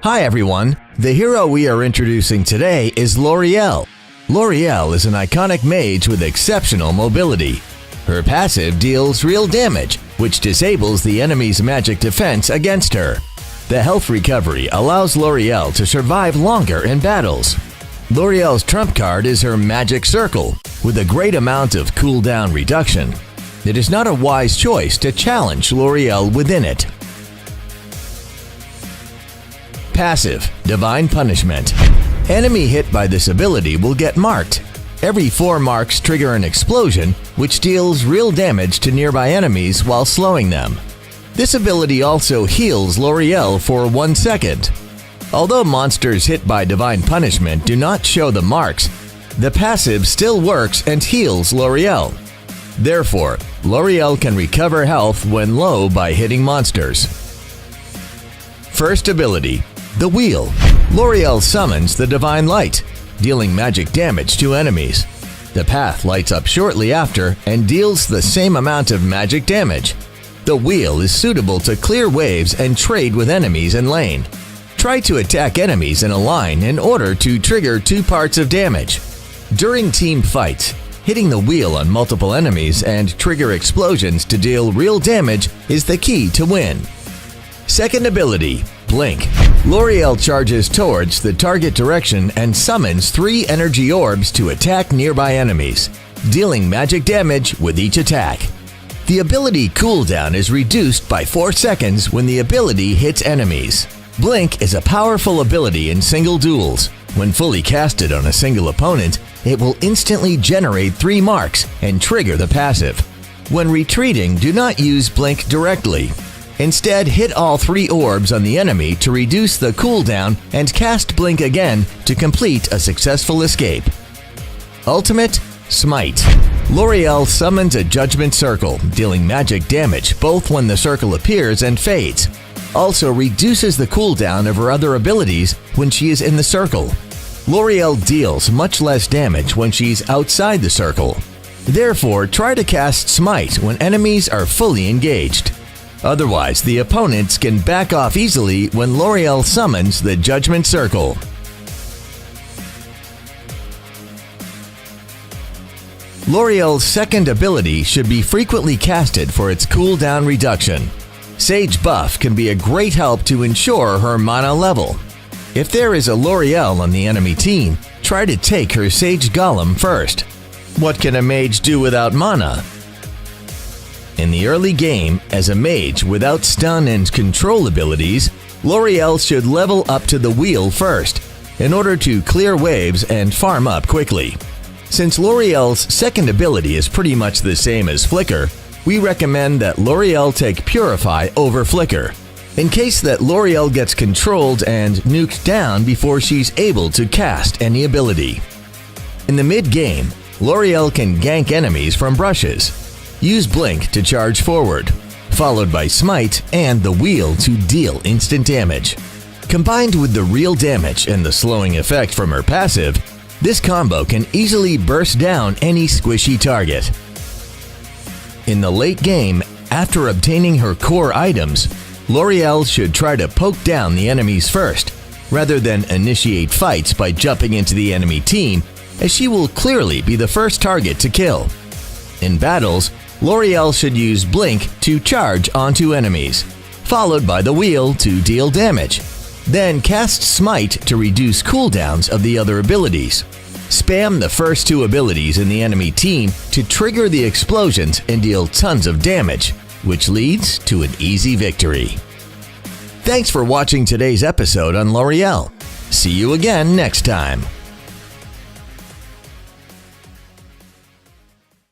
Hi everyone, the hero we are introducing today is Lauriel. Lauriel is an iconic mage with exceptional mobility. Her passive deals real damage, which disables the enemy's magic defense against her. The health recovery allows Lauriel to survive longer in battles. Lauriel's trump card is her Magic Circle, with a great amount of cooldown reduction. It is not a wise choice to challenge Lauriel within it. Passive, Divine Punishment. Enemy hit by this ability will get marked. Every 4 marks trigger an explosion, which deals real damage to nearby enemies while slowing them. This ability also heals Lauriel for 1 second. Although monsters hit by Divine Punishment do not show the marks, the passive still works and heals Lauriel. Therefore, Lauriel can recover health when low by hitting monsters. First ability, the Wheel. Lauriel summons the Divine Light, dealing magic damage to enemies. The path lights up shortly after and deals the same amount of magic damage. The Wheel is suitable to clear waves and trade with enemies in lane. Try to attack enemies in a line in order to trigger 2 parts of damage. During team fights, hitting the Wheel on multiple enemies and trigger explosions to deal real damage is the key to win. Second ability, Blink. Lauriel charges towards the target direction and summons 3 energy orbs to attack nearby enemies, dealing magic damage with each attack. The ability cooldown is reduced by 4 seconds when the ability hits enemies. Blink is a powerful ability in single duels. When fully casted on a single opponent, it will instantly generate 3 marks and trigger the passive. When retreating, do not use Blink directly. Instead, hit all 3 orbs on the enemy to reduce the cooldown and cast Blink again to complete a successful escape. Ultimate, Smite. Lauriel summons a Judgment Circle, dealing magic damage both when the circle appears and fades. Also reduces the cooldown of her other abilities when she is in the circle. Lauriel deals much less damage when she's outside the circle. Therefore, try to cast Smite when enemies are fully engaged. Otherwise, the opponents can back off easily when Lauriel summons the Judgment Circle. Lauriel's second ability should be frequently casted for its cooldown reduction. Sage buff can be a great help to ensure her mana level. If there is a Lauriel on the enemy team, try to take her Sage Golem first. What can a mage do without mana? In the early game, as a mage without stun and control abilities, Lauriel should level up to the Wheel first, in order to clear waves and farm up quickly. Since Lauriel's second ability is pretty much the same as Flicker, we recommend that Lauriel take Purify over Flicker, in case that Lauriel gets controlled and nuked down before she's able to cast any ability. In the mid-game, Lauriel can gank enemies from brushes. Use Blink to charge forward, followed by Smite and the Wheel to deal instant damage. Combined with the real damage and the slowing effect from her passive, this combo can easily burst down any squishy target. In the late game, after obtaining her core items, Lauriel should try to poke down the enemies first, rather than initiate fights by jumping into the enemy team, as she will clearly be the first target to kill. In battles, Lauriel should use Blink to charge onto enemies, followed by the Wheel to deal damage. Then cast Smite to reduce cooldowns of the other abilities. Spam the first 2 abilities in the enemy team to trigger the explosions and deal tons of damage, which leads to an easy victory. Thanks for watching today's episode on Lauriel. See you again next time.